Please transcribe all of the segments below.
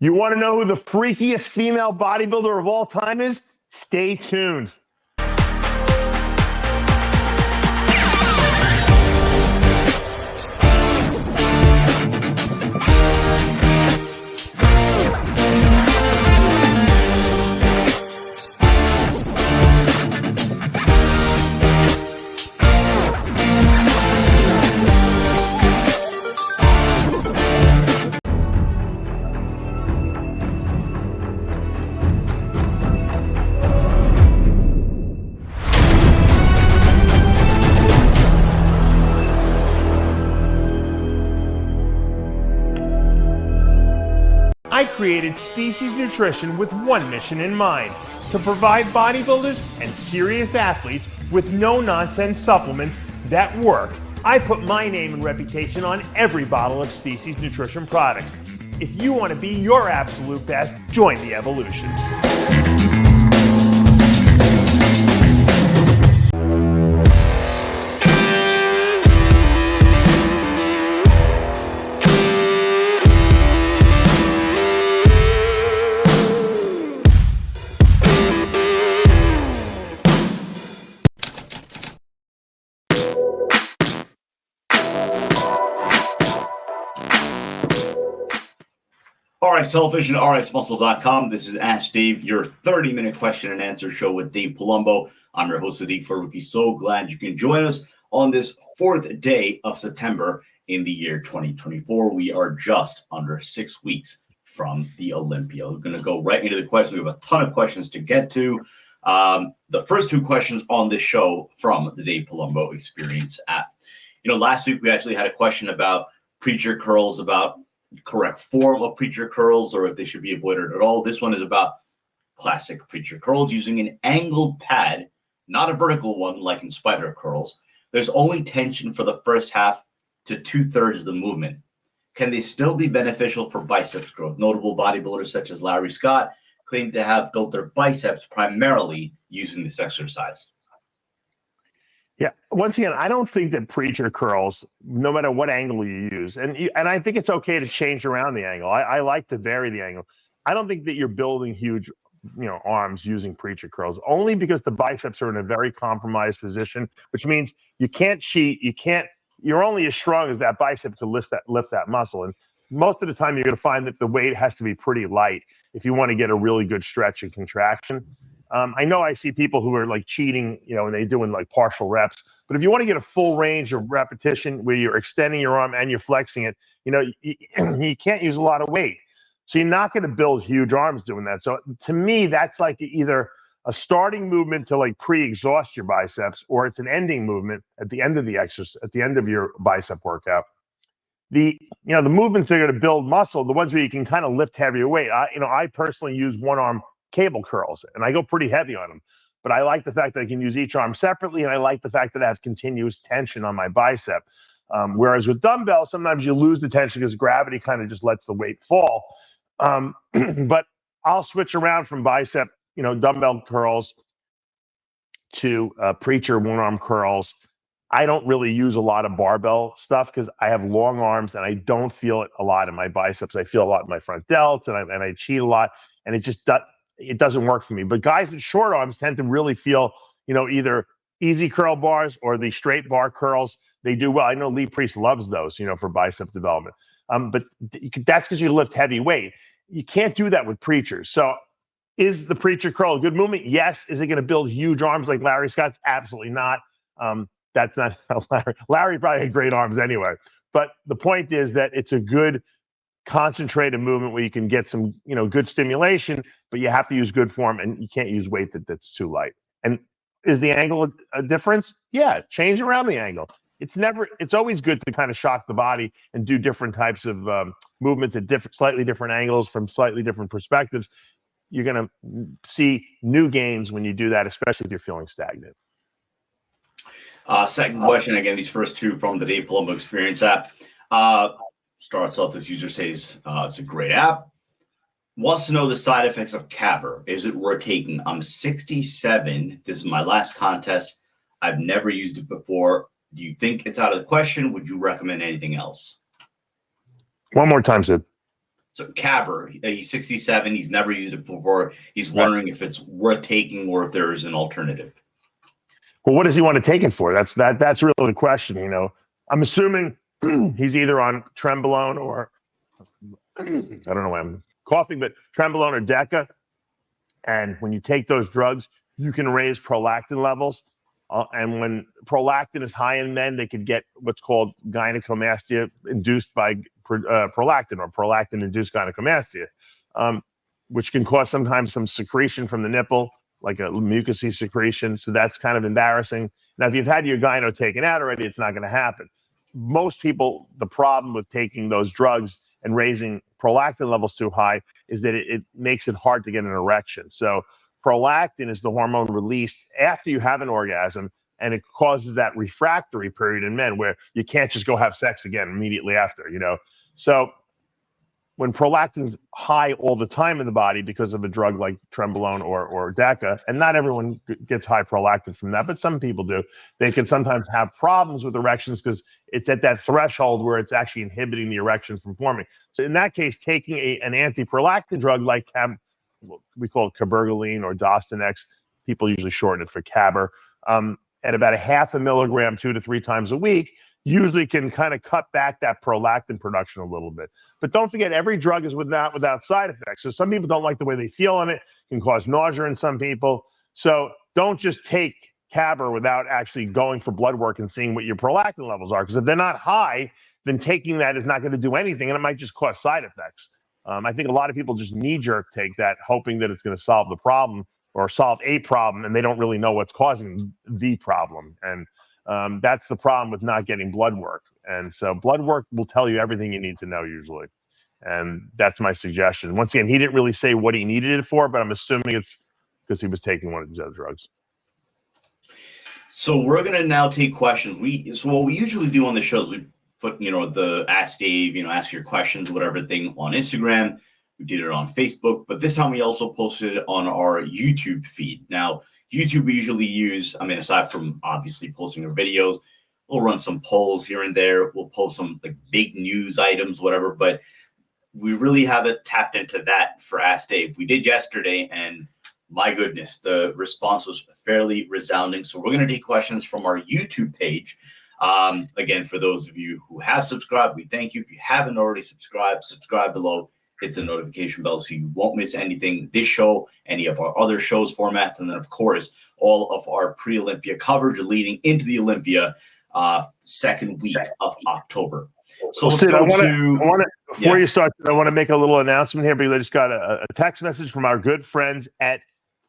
You want to know who the freakiest female bodybuilder of all time is? Stay tuned. I created Species Nutrition with one mission in mind: to provide bodybuilders and serious athletes with no-nonsense supplements that work. I put my name and reputation on every bottle of Species Nutrition products. If you want to be your absolute best, join the evolution. RX Television, RxMuscle.com. This is Ask Dave, your 30-minute question and answer show with Dave Palumbo. I'm your host, Sadiq Faruqi. So glad you can join us on this fourth day of September in the year 2024. We are just under 6 weeks from the Olympia. We're going to go right into the questions. We have a ton of questions to get to. The first two questions on this show from the Dave Palumbo Experience app. Last week we actually had a question about preacher curls, about correct form of preacher curls, or if they should be avoided at all. This one is about classic preacher curls using an angled pad, not a vertical one like in spider curls. There's only tension for the first half to 2/3 of the movement. Can they still be beneficial for biceps growth? Notable bodybuilders such as Larry Scott claim to have built their biceps primarily using this exercise. Yeah. Once again, I don't think that preacher curls, no matter what angle you use, and I think it's okay to change around the angle. I like to vary the angle. I don't think that you're building huge, arms using preacher curls, only because the biceps are in a very compromised position, which means you can't cheat. You're only as strong as that bicep to lift that muscle. And most of the time, you're going to find that the weight has to be pretty light if you want to get a really good stretch and contraction. I know I see people who are like cheating, and they're doing like partial reps. But if you want to get a full range of repetition where you're extending your arm and you're flexing it, you can't use a lot of weight. So you're not going to build huge arms doing that. So to me, that's like either a starting movement to like pre-exhaust your biceps, or it's an ending movement at the end of the exercise, at the end of your bicep workout. The movements that are going to build muscle, the ones where you can kind of lift heavier weight. I personally use one arm cable curls, and I go pretty heavy on them. But I like the fact that I can use each arm separately, and I like the fact that I have continuous tension on my bicep. Whereas with dumbbells, sometimes you lose the tension because gravity kind of just lets the weight fall. But I'll switch around from bicep, dumbbell curls to preacher one-arm curls. I don't really use a lot of barbell stuff because I have long arms and I don't feel it a lot in my biceps. I feel a lot in my front delts, and I cheat a lot, and it doesn't work for me. But guys with short arms tend to really feel, either easy curl bars or the straight bar curls. They do well. I know Lee Priest loves those, for bicep development. But that's because you lift heavy weight. You can't do that with preachers. So is the preacher curl a good movement? Yes. Is it going to build huge arms like Larry Scott's? Absolutely not. That's not Larry. Larry probably had great arms anyway. But the point is that it's a good concentrated movement where you can get some, good stimulation, but you have to use good form, and you can't use weight that's too light. And is the angle a difference? Yeah, change around the angle. It's always good to kind of shock the body and do different types of movements at slightly different angles from slightly different perspectives. You're going to see new gains when you do that, especially if you're feeling stagnant. Second question, again, these first two from the Dave Palumbo Experience app. Starts off, this user says, it's a great app. Wants to know the side effects of Caber. Is it worth taking? I'm 67. This is my last contest. I've never used it before. Do you think it's out of the question? Would you recommend anything else? One more time, Sid. So Caber, he's 67. He's never used it before. He's wondering if it's worth taking or if there is an alternative. Well, what does he want to take it for? That's really the question. You know, I'm assuming he's either on Trenbolone or I don't know why I'm coughing, but Trenbolone or Deca. And when you take those drugs, you can raise prolactin levels. And when prolactin is high in men, they could get what's called gynecomastia induced by prolactin, or prolactin-induced gynecomastia, which can cause sometimes some secretion from the nipple, like a mucousy secretion. So that's kind of embarrassing. Now, if you've had your gyno taken out already, it's not going to happen. Most people, the problem with taking those drugs and raising prolactin levels too high is that it makes it hard to get an erection. So prolactin is the hormone released after you have an orgasm, and it causes that refractory period in men where you can't just go have sex again immediately after, you know. So when prolactin's high all the time in the body because of a drug like Trenbolone or Deca, and not everyone gets high prolactin from that, but some people do, they can sometimes have problems with erections because it's at that threshold where it's actually inhibiting the erection from forming. So in that case, taking an anti-prolactin drug like we call it cabergoline or Dostanex, people usually shorten it for Caber, at about 0.5 milligram 2 to 3 times a week, usually can kind of cut back that prolactin production a little bit. But don't forget, every drug is without side effects. So some people don't like the way they feel on it, can cause nausea in some people. So don't just take Caber without actually going for blood work and seeing what your prolactin levels are. Because if they're not high, then taking that is not going to do anything, and it might just cause side effects. I think a lot of people just knee-jerk take that, hoping that it's going to solve the problem or solve a problem, and they don't really know what's causing the problem. And that's the problem with not getting blood work. And so blood work will tell you everything you need to know usually. And that's my suggestion. Once again, he didn't really say what he needed it for, but I'm assuming it's because he was taking one of these other drugs. So we're going to now take questions. So what we usually do on the shows, we put, the Ask Dave, ask your questions, whatever thing on Instagram. We did it on Facebook, but this time we also posted it on our YouTube feed. Now, YouTube we usually use, aside from obviously posting our videos, we'll run some polls here and there. We'll post some like big news items, whatever, but we really haven't tapped into that for Ask Dave. We did yesterday, and my goodness, the response was fairly resounding. So we're going to take questions from our YouTube page. Again, for those of you who have subscribed, we thank you. If you haven't already subscribed, subscribe below. Hit the notification bell so you won't miss anything, this show, any of our other shows formats, and then, of course, all of our pre-Olympia coverage leading into the Olympia second week of October. So let's Sid, go before you start, I want to make a little announcement here because I just got a text message from our good friends at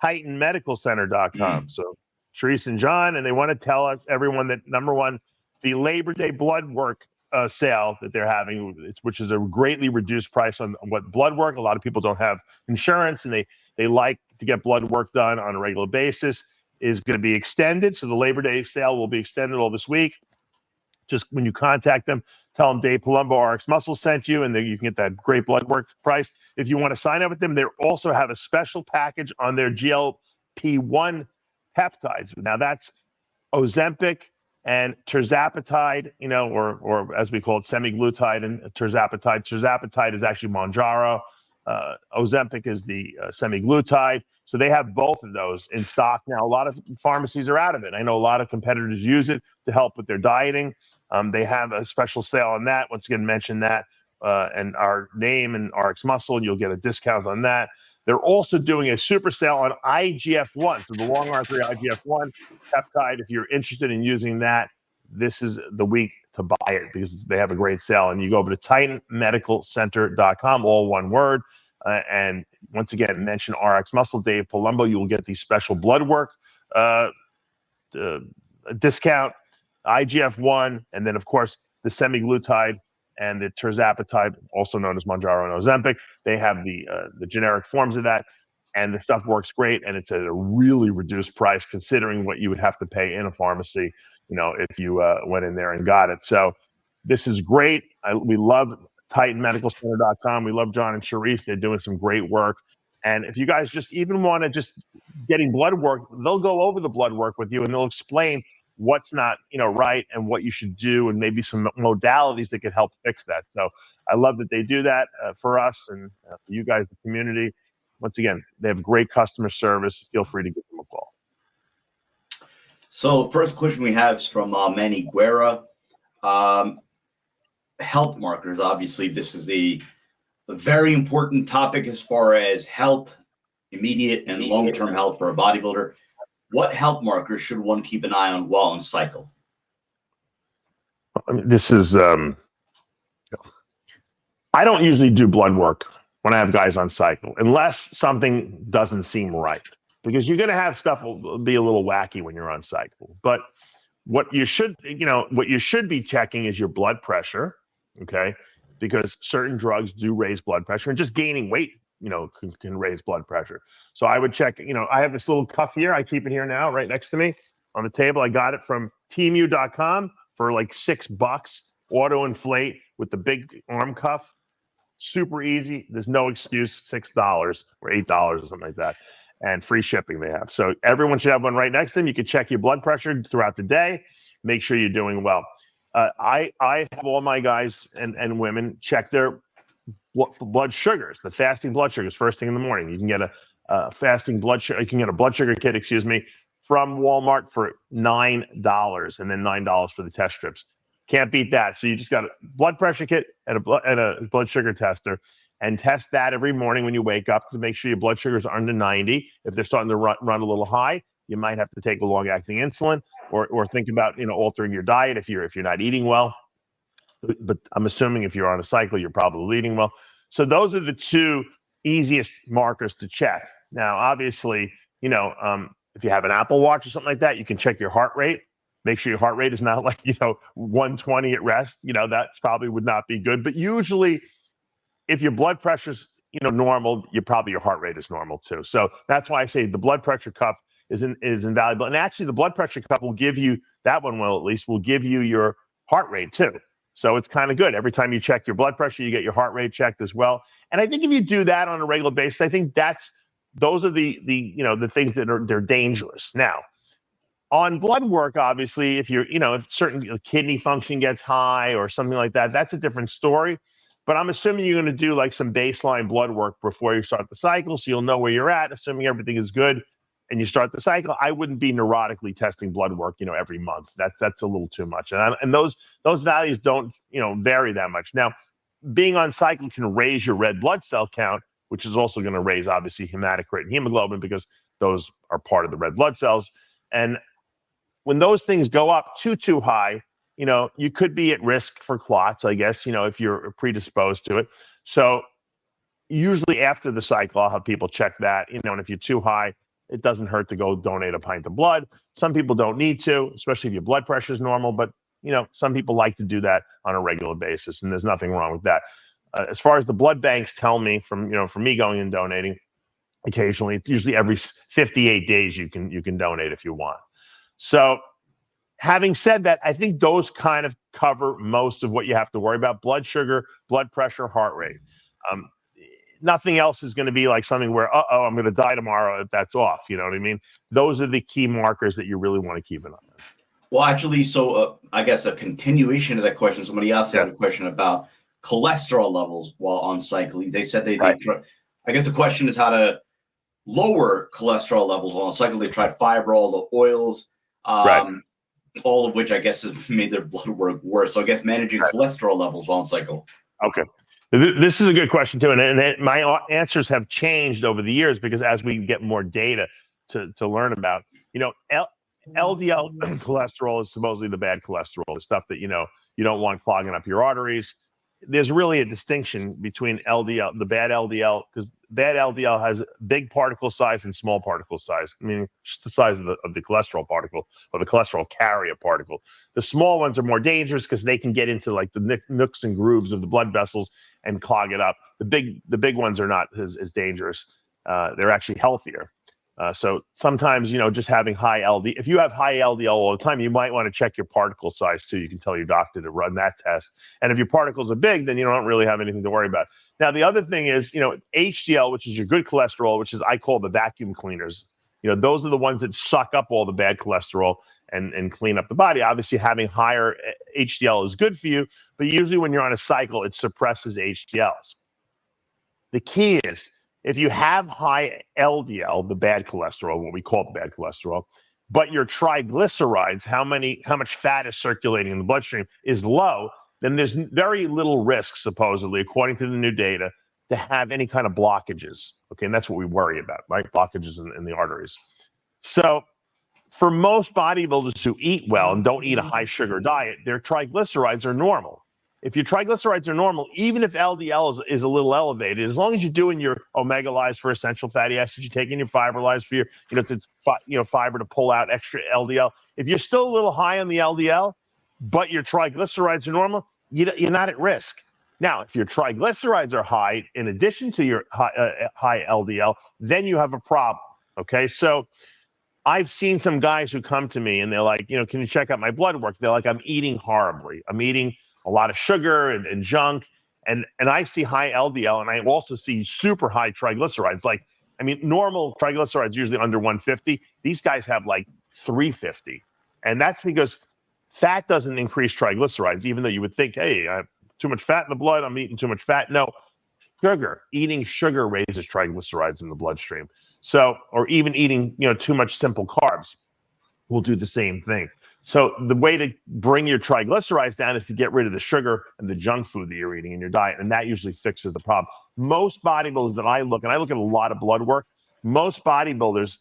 TitanMedicalCenter.com. So Therese and John, and they want to tell everyone that, number one, the Labor Day blood work sale that they're having, which is a greatly reduced price on what blood work. A lot of people don't have insurance, and they like to get blood work done on a regular basis, is going to be extended. So the Labor Day sale will be extended all this week. Just when you contact them, tell them Dave Palumbo, RxMuscle sent you, and then you can get that great blood work price. If you want to sign up with them, they also have a special package on their GLP-1 peptides. Now that's Ozempic and tirzepatide, or as we call it, semaglutide and tirzepatide. Tirzepatide is actually Mounjaro. Ozempic is the semaglutide. So they have both of those in stock now. A lot of pharmacies are out of it. I know a lot of competitors use it to help with their dieting. They have a special sale on that. Once again, mention that and our name and RxMuscle, and you'll get a discount on that. They're also doing a super sale on IGF-1, so the long-arm 3 IGF-1 peptide. If you're interested in using that, this is the week to buy it because they have a great sale. And you go over to TitanMedicalCenter.com, all one word. And once again, mention RxMuscle, Dave Palumbo. You will get the special blood work discount, IGF-1, and then, of course, the semaglutide and the tirzepatide, also known as Mounjaro and Ozempic. They have the generic forms of that, and the stuff works great, and it's at a really reduced price considering what you would have to pay in a pharmacy, if you went in there and got it. So this is great. We love TitanMedicalCenter.com. We love John and Sharice. They're doing some great work. And if you guys just even want to just getting blood work, they'll go over the blood work with you, and they'll explain what's not, right, and what you should do, and maybe some modalities that could help fix that. So I love that they do that for us and for you guys, the community. Once again, they have great customer service. Feel free to give them a call. So first question we have is from Manny Guerra. Health markers. Obviously, this is a very important topic as far as health, immediate and long-term health for a bodybuilder. What health markers should one keep an eye on while on cycle? I mean, this is, I don't usually do blood work when I have guys on cycle, unless something doesn't seem right, because you're going to have stuff will be a little wacky when you're on cycle. But what you should be checking is your blood pressure, okay? Because certain drugs do raise blood pressure, and just gaining weight, can raise blood pressure. So I would check, I have this little cuff here. I keep it here now, right next to me on the table. I got it from teamu.com for like $6. Auto inflate with the big arm cuff. Super easy. There's no excuse. $6 or $8 or something like that. And free shipping they have. So everyone should have one right next to them. You can check your blood pressure throughout the day. Make sure you're doing well. I have all my guys and women check their blood sugars, the fasting blood sugars, first thing in the morning. You can get a fasting blood sugar. You can get a blood sugar kit, from Walmart for $9, and then $9 for the test strips. Can't beat that. So you just got a blood pressure kit and a blood sugar tester, and test that every morning when you wake up to make sure your blood sugars are under 90. If they're starting to run a little high, you might have to take a long-acting insulin, or think about altering your diet if you're not eating well. But I'm assuming if you're on a cycle, you're probably eating well. So those are the two easiest markers to check. Now, obviously, if you have an Apple Watch or something like that, you can check your heart rate. Make sure your heart rate is not like 120 at rest. That's probably would not be good. But usually, if your blood pressure's normal, your heart rate is normal too. So that's why I say the blood pressure cuff is invaluable. And actually, the blood pressure cuff will give you your heart rate too. So it's kind of good. Every time you check your blood pressure, you get your heart rate checked as well. And I think if you do that on a regular basis, I think those are the things that they're dangerous. Now, on blood work, obviously, if if certain kidney function gets high or something like that, that's a different story. But I'm assuming you're going to do like some baseline blood work before you start the cycle, so you'll know where you're at, assuming everything is good, and you start the cycle. I wouldn't be neurotically testing blood work, every month. That's a little too much. And those values don't, vary that much. Now, being on cycle can raise your red blood cell count, which is also going to raise, obviously, hematocrit and hemoglobin, because those are part of the red blood cells. And when those things go up too high, you could be at risk for clots, I guess, if you're predisposed to it. So usually after the cycle, I'll have people check that, and if you're too high, it doesn't hurt to go donate a pint of blood. Some people don't need to, especially if your blood pressure is normal, but some people like to do that on a regular basis, and there's nothing wrong with that. As far as the blood banks tell me from me going and donating occasionally, it's usually every 58 days you can donate if you want. So having said that, I think those kind of cover most of what you have to worry about: blood sugar, blood pressure, heart rate. Nothing else is going to be like something where, I'm going to die tomorrow if that's off. You know what I mean? Those are the key markers that you really want to keep an eye on. Well, actually, so I guess a continuation of that question, somebody else had a question about cholesterol levels while on cycle. They said they try, I guess the question is how to lower cholesterol levels while on cycle. They tried fibrol, the oils, all of which I guess has made their blood work worse. So I guess managing cholesterol levels while on cycle. Okay. This is a good question too, and my answers have changed over the years because as we get more data to learn about, LDL cholesterol is supposedly the bad cholesterol, the stuff that you don't want clogging up your arteries. There's really a distinction between LDL, the bad LDL, because bad LDL has big particle size and small particle size. I mean, just the size of the cholesterol particle or the cholesterol carrier particle. The small ones are more dangerous because they can get into like the nooks and grooves of the blood vessels and clog it up. The big ones are not as dangerous. They're actually healthier. So sometimes, just having high LDL, if you have high LDL all the time, you might want to check your particle size too. You can tell your doctor to run that test. And if your particles are big, then you don't really have anything to worry about. Now, the other thing is, HDL, which is your good cholesterol, which is I call the vacuum cleaners. Those are the ones that suck up all the bad cholesterol and clean up the body. Obviously, having higher HDL is good for you, but usually when you're on a cycle, it suppresses HDLs. The key is if you have high LDL, the bad cholesterol, what we call the bad cholesterol, but your triglycerides, how much fat is circulating in the bloodstream, is low, then there's very little risk, supposedly, according to the new data, to have any kind of blockages. Okay, and that's what we worry about, right? Blockages in the arteries. So for most bodybuilders who eat well and don't eat a high sugar diet, their triglycerides are normal. If your triglycerides are normal, even if LDL is a little elevated, as long as you're doing your omega lyes for essential fatty acids, you're taking your fiber lyes for your, fiber to pull out extra LDL. If you're still a little high on the LDL, but your triglycerides are normal, you're not at risk. Now, if your triglycerides are high, in addition to your high LDL, then you have a problem. Okay, so I've seen some guys who come to me and they're like, can you check out my blood work? They're like, I'm eating horribly. I'm eating a lot of sugar and junk. And I see high LDL, and I also see super high triglycerides. Like, normal triglycerides usually under 150. These guys have like 350. And that's because fat doesn't increase triglycerides, even though you would think, hey, I have too much fat in the blood, I'm eating too much fat. No, eating sugar raises triglycerides in the bloodstream. So, or even eating, too much simple carbs will do the same thing. So the way to bring your triglycerides down is to get rid of the sugar and the junk food that you're eating in your diet, and that usually fixes the problem. Most bodybuilders that I look at a lot of blood work, most bodybuilders,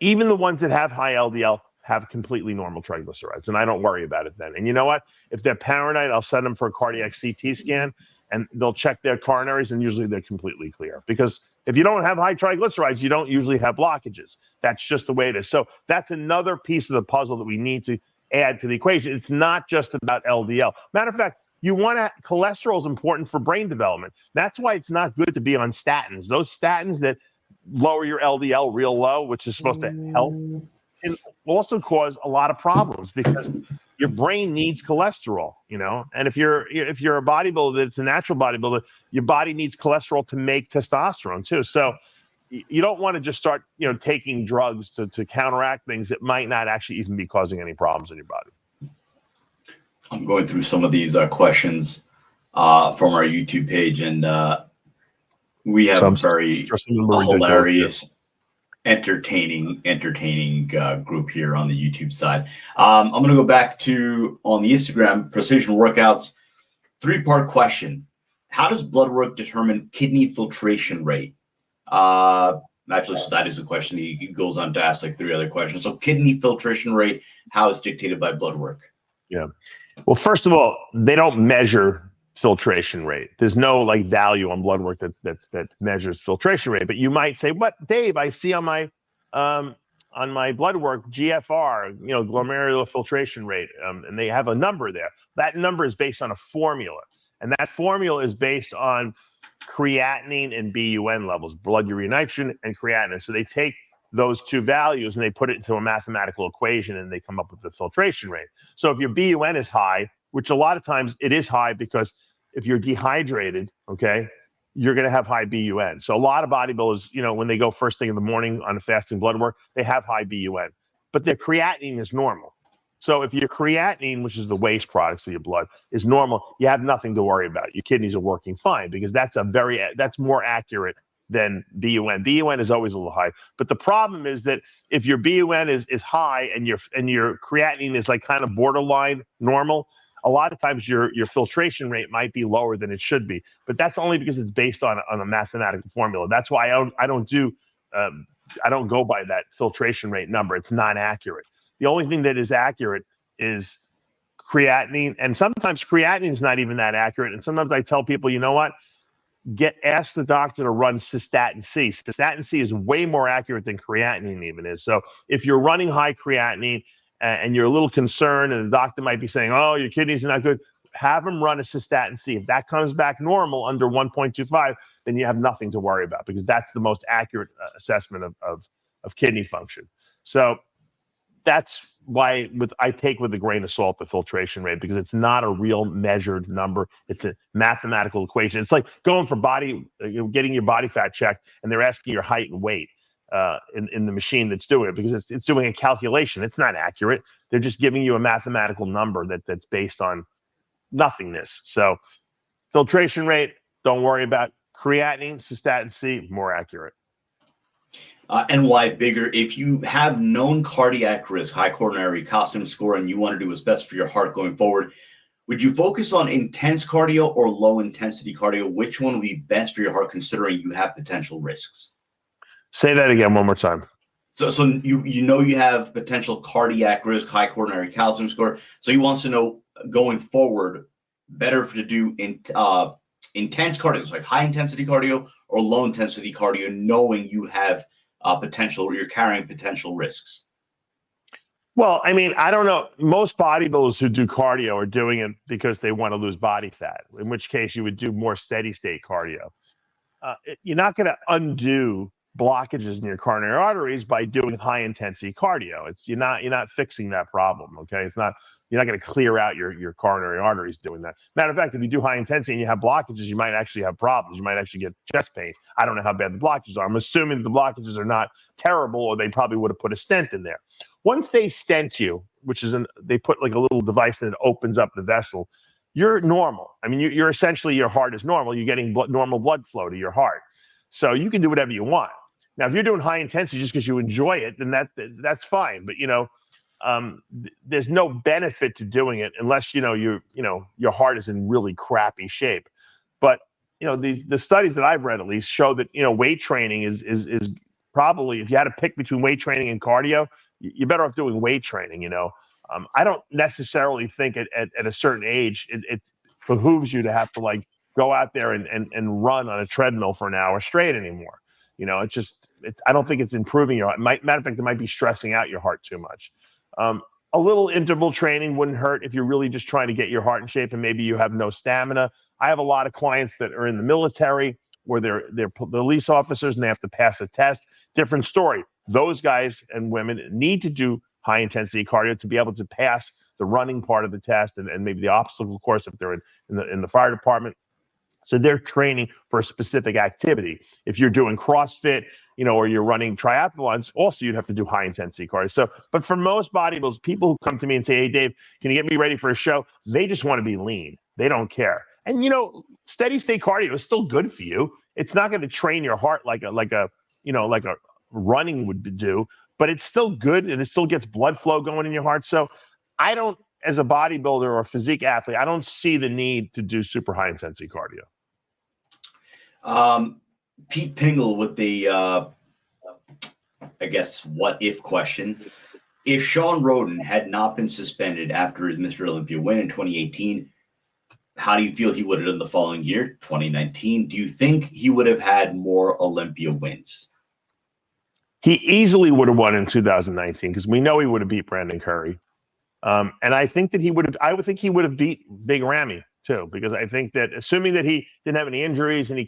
even the ones that have high LDL, have completely normal triglycerides, and I don't worry about it then. And you know what? If they're paranoid, I'll send them for a cardiac CT scan, and they'll check their coronaries, and usually they're completely clear. Because if you don't have high triglycerides, you don't usually have blockages. That's just the way it is. So that's another piece of the puzzle that we need to add to the equation. It's not just about LDL. Matter of fact, cholesterol is important for brain development. That's why it's not good to be on statins. Those statins that lower your LDL real low, which is supposed to help, can also cause a lot of problems because your brain needs cholesterol, and if you're a bodybuilder that's a natural bodybuilder, your body needs cholesterol to make testosterone too. So you don't want to just start, taking drugs to counteract things that might not actually even be causing any problems in your body. I'm going through some of these questions from our YouTube page, and we have a very hilarious, entertaining group here on the YouTube side. I'm going to go back to on the Instagram precision workouts. 3-part question: how does blood work determine kidney filtration rate? Actually, so that is the question. He goes on to ask like 3 other questions. So kidney filtration rate, how is dictated by blood work? Yeah. Well, first of all, they don't measure filtration rate. There's no value on blood work that measures filtration rate. But you might say, "What, Dave? I see on my blood work GFR, glomerular filtration rate, and they have a number there. That number is based on a formula, and that formula is based on creatinine and BUN levels, blood urea nitrogen and creatinine. So they take those 2 values and they put it into a mathematical equation, and they come up with the filtration rate. So if your BUN is high, which a lot of times it is high because if you're dehydrated, okay, you're going to have high BUN. So a lot of bodybuilders, when they go first thing in the morning on a fasting blood work, they have high BUN, but their creatinine is normal. So if your creatinine, which is the waste products of your blood, is normal, you have nothing to worry about. Your kidneys are working fine because that's more accurate than BUN. BUN is always a little high. But the problem is that if your BUN is high and your creatinine is kind of borderline normal, a lot of times your filtration rate might be lower than it should be, but that's only because it's based on a mathematical formula. That's why I don't go by that filtration rate number. It's not accurate. The only thing that is accurate is creatinine, and sometimes creatinine is not even that accurate. And sometimes I tell people, you know what? Ask the doctor to run cystatin C. Cystatin C is way more accurate than creatinine even is. So if you're running high creatinine and you're a little concerned, and the doctor might be saying, "Oh, your kidneys are not good," have them run a cystatin C. If that comes back normal under 1.25, then you have nothing to worry about because that's the most accurate assessment of kidney function. So that's why I take with a grain of salt the filtration rate, because it's not a real measured number. It's a mathematical equation. It's like going for getting your body fat checked, and they're asking your height and weight. in the machine that's doing it, because it's doing a calculation. It's not accurate. They're just giving you a mathematical number that's based on nothingness. So filtration rate, don't worry about. Creatinine, cystatin C, more accurate. And why bigger? If you have known cardiac risk, high coronary calcium score, and you want to do what's best for your heart going forward, would you focus on intense cardio or low intensity cardio? Which one would be best for your heart, considering you have potential risks? Say that again one more time. So you know you have potential cardiac risk, high coronary calcium score. So he wants to know, going forward, better to do intense cardio, like high intensity cardio or low intensity cardio, knowing you have potential, you're carrying potential risks. Well, I mean, I don't know. Most bodybuilders who do cardio are doing it because they want to lose body fat, in which case you would do more steady state cardio. You're not going to undo blockages in your coronary arteries by doing high intensity cardio. You're not fixing that problem. Okay. You're not going to clear out your coronary arteries doing that. Matter of fact, if you do high intensity and you have blockages, you might actually have problems. You might actually get chest pain. I don't know how bad the blockages are. I'm assuming the blockages are not terrible, or they probably would have put a stent in there. Once they stent you, they put like a little device that opens up the vessel, you're normal. I mean, you're essentially, your heart is normal. You're getting normal blood flow to your heart. So you can do whatever you want. Now, if you're doing high intensity just because you enjoy it, then that's fine. But, there's no benefit to doing it unless, your heart is in really crappy shape. But, the studies that I've read at least show that, weight training is probably, if you had to pick between weight training and cardio, you're better off doing weight training. I don't necessarily think at a certain age, it behooves you to have to like go out there and run on a treadmill for an hour straight anymore. I don't think it's improving your heart. Matter of fact, it might be stressing out your heart too much. A little interval training wouldn't hurt if you're really just trying to get your heart in shape and maybe you have no stamina. I have a lot of clients that are in the military where they're police officers and they have to pass a test. Different story. Those guys and women need to do high intensity cardio to be able to pass the running part of the test and maybe the obstacle course if they're in the fire department. So they're training for a specific activity. If you're doing CrossFit, or you're running triathlons, also you'd have to do high intensity cardio. So, but for most bodybuilders, people who come to me and say, "Hey, Dave, can you get me ready for a show?" They just want to be lean. They don't care. And steady state cardio is still good for you. It's not going to train your heart like a running would do, but it's still good and it still gets blood flow going in your heart. So I don't, as a bodybuilder or physique athlete, I don't see the need to do super high intensity cardio. Pete Pingle with the, I guess, what if question. If Shawn Rhoden had not been suspended after his Mr. Olympia win in 2018, how do you feel he would have done the following year, 2019? Do you think he would have had more Olympia wins? He easily would have won in 2019 because we know he would have beat Brandon Curry. And I think that I would think he would have beat Big Ramy too, because I think that assuming that he didn't have any injuries and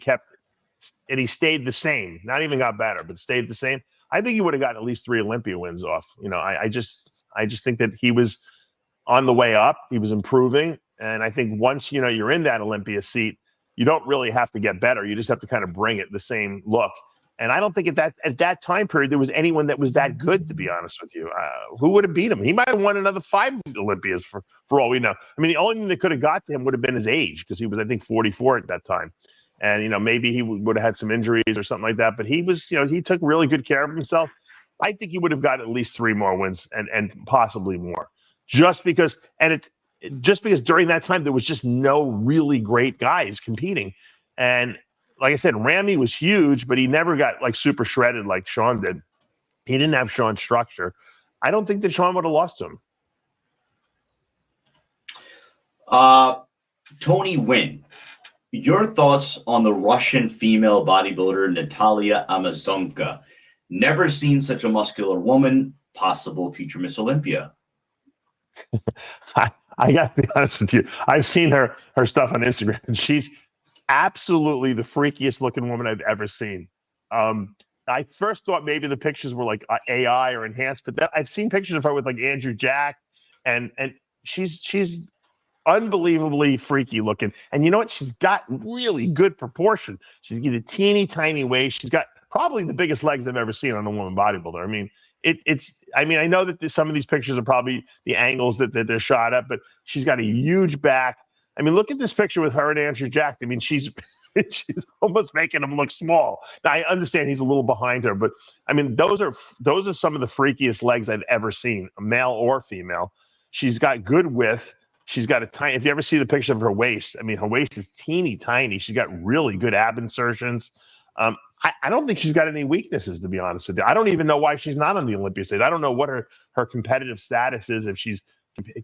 he stayed the same, not even got better, but stayed the same, I think he would have gotten at least 3 Olympia wins off. I just think that he was on the way up. He was improving. And I think once, you're in that Olympia seat, you don't really have to get better. You just have to kind of bring it the same look. And I don't think at that time period, there was anyone that was that good, to be honest with you. Who would have beat him? He might have won another 5 Olympias for all we know. I mean, the only thing that could have got to him would have been his age, because he was, I think, 44 at that time. And, maybe he would have had some injuries or something like that. But he was, he took really good care of himself. I think he would have got at least 3 more wins and possibly more. Just because during that time, there was just no really great guys competing. And like I said, Ramy was huge, but he never got like super shredded like Shawn did. He didn't have Shawn's structure. I don't think that Shawn would have lost him. Tony Wynn, your thoughts on the Russian female bodybuilder Nataliya Amazonka? Never seen such a muscular woman, possible future Miss Olympia. I got to be honest with you. I've seen her stuff on Instagram, and she's absolutely the freakiest looking woman I've ever seen. I first thought maybe the pictures were like AI or enhanced, but I've seen pictures of her with like Andrew Jack, and she's unbelievably freaky looking. And you know what? She's got really good proportion. She's got a teeny tiny waist. She's got probably the biggest legs I've ever seen on a woman bodybuilder. I mean, I mean, I know that some of these pictures are probably the angles that they're shot at, but she's got a huge back. I mean, look at this picture with her and Andrew Jack. I mean, she's almost making him look small. Now, I understand he's a little behind her, but I mean, those are some of the freakiest legs I've ever seen, male or female. She's got good width. She's got a tiny. If you ever see the picture of her waist, I mean, her waist is teeny tiny. She's got really good ab insertions. I don't think she's got any weaknesses, to be honest with you. I don't even know why she's not on the Olympia stage. I don't know what her competitive status is, if she's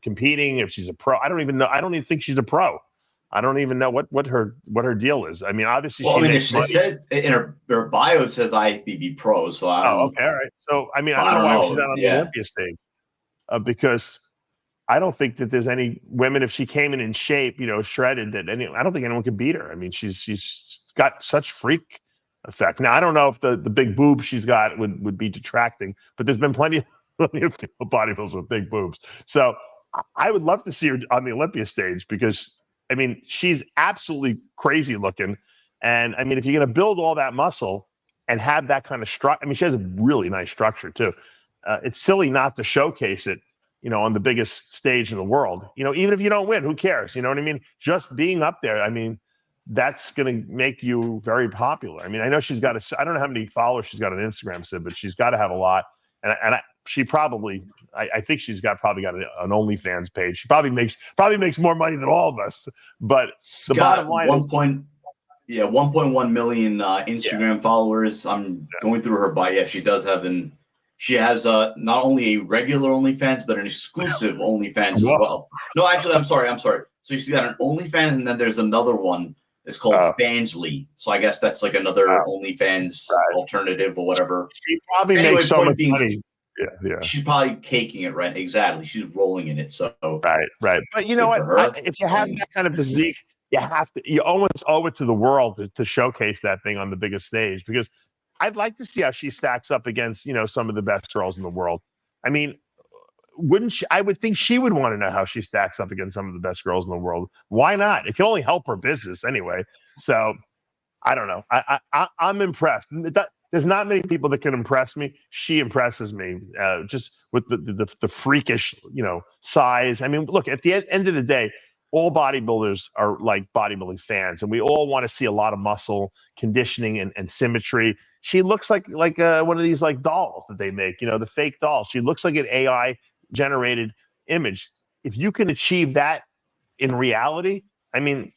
competing, if she's a pro. I don't even know. I don't even think she's a pro. I don't even know what her deal is. I mean, obviously, it says in her bio, it says IFBB pro. So I don't. Oh, okay, all right. So I mean, I don't know why she's not on the Olympia stage, because I don't think that there's any women, if she came in shape, shredded, I don't think anyone could beat her. I mean, she's got such freak effect. Now, I don't know if the big boobs she's got would be detracting, but there's been plenty of bodybuilders with big boobs. So I would love to see her on the Olympia stage, because I mean, she's absolutely crazy looking. And I mean, if you're going to build all that muscle and have that kind of structure, I mean, she has a really nice structure too. It's silly not to showcase it, on the biggest stage in the world. Even if you don't win, who cares? You know what I mean? Just being up there, I mean, that's going to make you very popular. I mean, I know she's got I don't know how many followers she's got on Instagram, Sid, but she's got to have a lot. And she probably, I think she's probably got an OnlyFans page. She probably makes more money than all of us. But the bottom line is 1.1 million Instagram followers. I'm going through her bio. Yeah, she does have she has not only a regular OnlyFans, but an exclusive OnlyFans as well. No, actually, I'm sorry. So she's got an OnlyFans, and then there's another one. It's called Fansly. So I guess that's like another OnlyFans alternative or whatever. She probably makes so much money. Yeah. She's probably caking it, right? Exactly. She's rolling in it. So right. But you know what? If you have that kind of physique, you almost owe it to the world to showcase that thing on the biggest stage, because I'd like to see how she stacks up against, some of the best girls in the world. I mean, wouldn't she? I would think she would want to know how she stacks up against some of the best girls in the world. Why not? It can only help her business anyway. So I don't know. I'm impressed. There's not many people that can impress me. She impresses me just with the freakish, size. I mean, look, at the end of the day, all bodybuilders are like bodybuilding fans, and we all want to see a lot of muscle, conditioning, and symmetry. She looks like one of these like dolls that they make, the fake dolls. She looks like an AI generated image. If you can achieve that in reality, I mean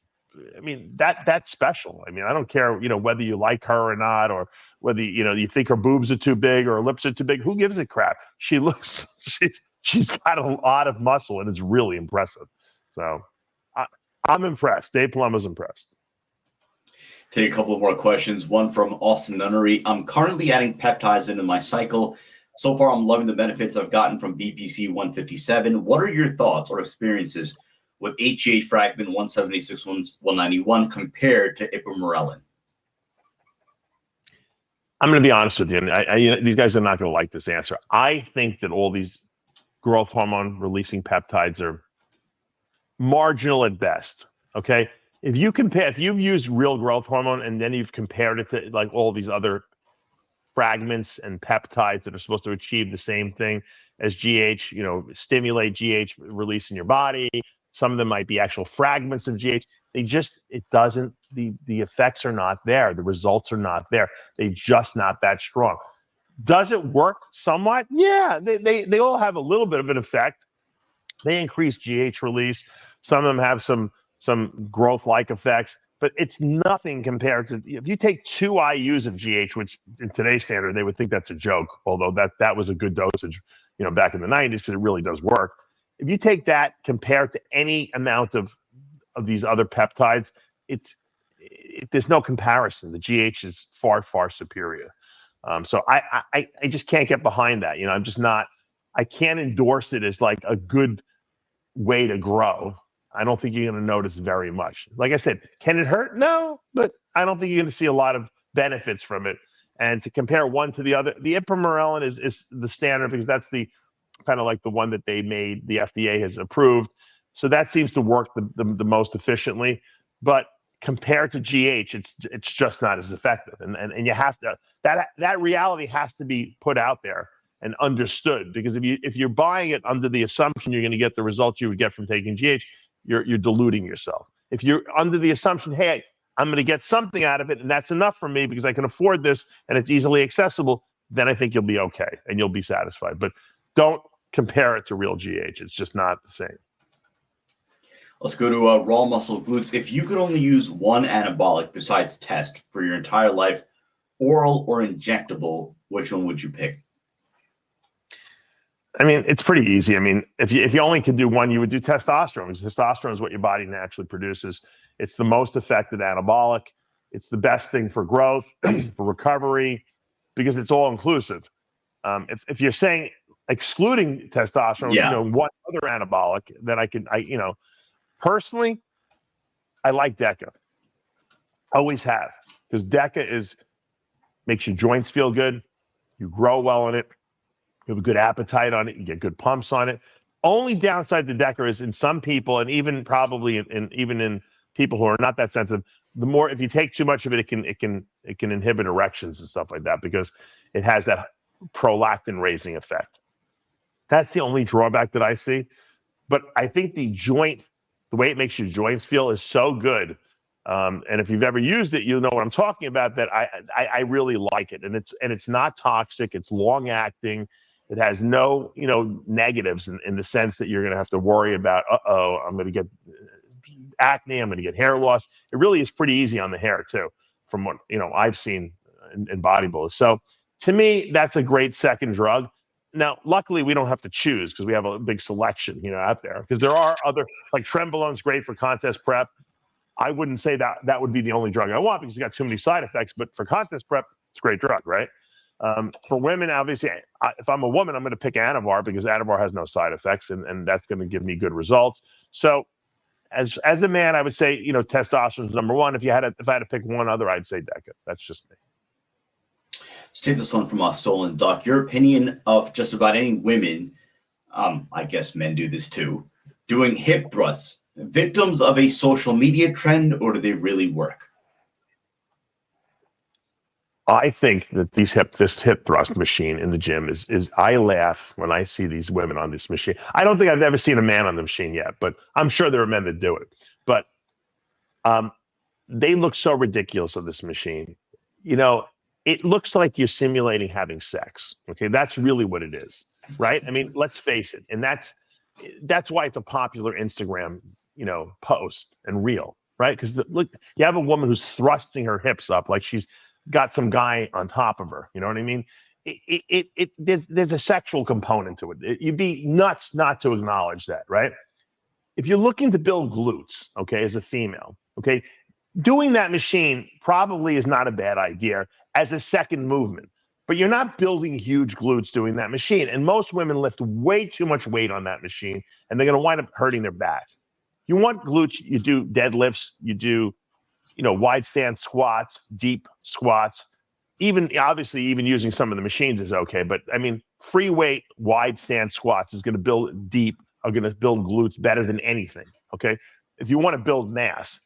that's special. I mean, I don't care, whether you like her or not, or whether you think her boobs are too big or her lips are too big. Who gives a crap? She's got a lot of muscle, and it's really impressive. So I'm impressed. Dave Palumbo's impressed. Take a couple more questions. One from Austin Nunnery. I'm currently adding peptides into my cycle. So far, I'm loving the benefits I've gotten from BPC 157. What are your thoughts or experiences with HGH fragment 176, 191 compared to ipamorelin? I'm going to be honest with you, and these guys are not going to like this answer. I think that all these growth hormone releasing peptides are marginal at best. Okay, if you've used real growth hormone and then you've compared it to like all these other fragments and peptides that are supposed to achieve the same thing as GH, stimulate GH release in your body. Some of them might be actual fragments of GH. The effects are not there. The results are not there. They're just not that strong. Does it work somewhat? Yeah, they all have a little bit of an effect. They increase GH release. Some of them have some growth-like effects, but it's nothing compared to if you take 2 IUs of GH, which in today's standard they would think that's a joke, although that was a good dosage, back in the 90s, because it really does work. If you take that compared to any amount of these other peptides, there's no comparison. The GH is far, far superior. So I just can't get behind that. I'm just not. I can't endorse it as like a good way to grow. I don't think you're going to notice very much. Like I said, can it hurt? No, but I don't think you're going to see a lot of benefits from it. And to compare one to the other, the ipamorelin is the standard, because that's the kind of like the one that the FDA has approved. So that seems to work the most efficiently. But compared to GH, it's just not as effective. And you have to, that reality has to be put out there and understood, because if you're buying it under the assumption you're going to get the results you would get from taking GH, you're deluding yourself. If you're under the assumption, hey, I'm going to get something out of it, and that's enough for me because I can afford this and it's easily accessible, then I think you'll be okay and you'll be satisfied. But don't compare it to real GH. It's just not the same. Let's go to raw muscle glutes. If you could only use one anabolic besides test for your entire life, oral or injectable, which one would you pick? I mean, it's pretty easy. I mean, if you only could do one, you would do testosterone, because testosterone is what your body naturally produces. It's the most effective anabolic. It's the best thing for growth, for recovery, because it's all inclusive. If you're saying excluding testosterone, one other anabolic, then I personally, I like DECA. Always have, because DECA makes your joints feel good. You grow well in it. You have a good appetite on it. You get good pumps on it. Only downside to DECA is in some people, and even probably in people who are not that sensitive, if you take too much of it, it can inhibit erections and stuff like that, because it has that prolactin raising effect. That's the only drawback that I see. But I think the way it makes your joints feel is so good. And if you've ever used it, you'll know what I'm talking about, that I really like it. And it's not toxic. It's long acting. It has no, negatives in the sense that you're going to have to worry about, I'm going to get acne, I'm going to get hair loss. It really is pretty easy on the hair too, from what, I've seen in bodybuilders. So to me, that's a great second drug. Now, luckily, we don't have to choose, because we have a big selection, out there. Because there are other, like Trenbolone's great for contest prep. I wouldn't say that would be the only drug I want, because it's got too many side effects. But for contest prep, it's a great drug, right? For women, obviously, if I'm a woman, I'm going to pick Anavar, because Anavar has no side effects, and that's going to give me good results. So as a man, I would say, testosterone is number one. If I had to pick one other, I'd say DECA. That's just me. Let's take this one from Stolen Duck. Your opinion of just about any women, I guess men do this too, doing hip thrusts, victims of a social media trend, or do they really work? I think that this hip thrust machine in the gym is I laugh when I see these women on this machine. I don't think I've ever seen a man on the machine yet, but I'm sure there are men that do it. But they look so ridiculous on this machine. It looks like you're simulating having sex. Okay, that's really what it is, right? I mean, let's face it, and that's why it's a popular Instagram, post and reel, right? Because look, you have a woman who's thrusting her hips up like she's got some guy on top of her. You know what I mean? There's a sexual component to it. You'd be nuts not to acknowledge that, right? If you're looking to build glutes, okay, as a female, okay, doing that machine probably is not a bad idea as a second movement. But you're not building huge glutes doing that machine. And most women lift way too much weight on that machine, and they're going to wind up hurting their back. You want glutes, you do deadlifts, you do wide stand squats, deep squats, even using some of the machines is okay. But I mean, free weight, wide stand squats are going to build glutes better than anything. Okay. If you want to build mass,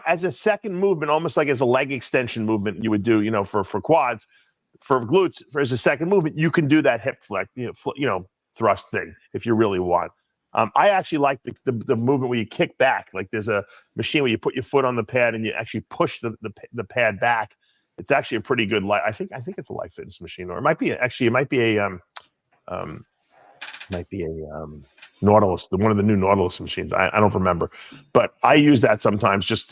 as a second movement, almost like as a leg extension movement, you would do, for quads, for glutes, as a second movement, you can do that hip flex, thrust thing if you really want. I actually like the movement where you kick back. Like there's a machine where you put your foot on the pad and you actually push the pad back. It's actually a pretty good I think it's a Life Fitness machine, or it might be a Nautilus, one of the new Nautilus machines. I don't remember, but I use that sometimes just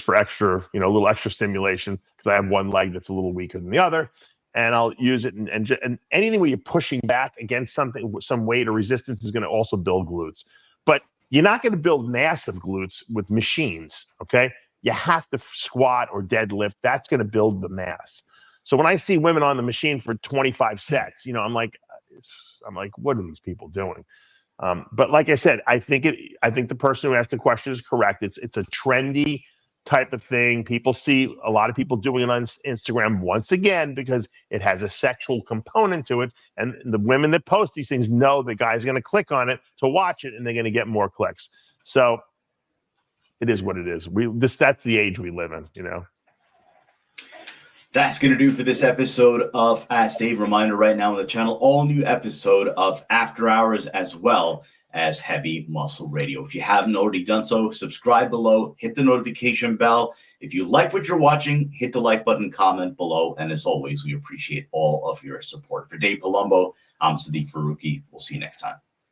for extra, a little extra stimulation, because I have one leg that's a little weaker than the other. And I'll use it, and anything where you're pushing back against something, some weight or resistance, is going to also build glutes. But you're not going to build massive glutes with machines, okay? You have to squat or deadlift. That's going to build the mass. So when I see women on the machine for 25 sets, I'm like, what are these people doing? But like I said, I think the person who asked the question is correct. It's a trendy type of thing. People see a lot of people doing it on Instagram, once again, because it has a sexual component to it. And the women that post these things know the guy's going to click on it to watch it, and they're going to get more clicks. So, it is what it is. That's the age we live in, you know. That's going to do for this episode of Ask Dave. Reminder right now on the channel, all new episode of After Hours as well as Heavy Muscle Radio. If you haven't already done so, subscribe below, hit the notification bell. If you like what you're watching, hit the like button, comment below. And as always, we appreciate all of your support. For Dave Palumbo, I'm Sadiq Faruqi. We'll see you next time.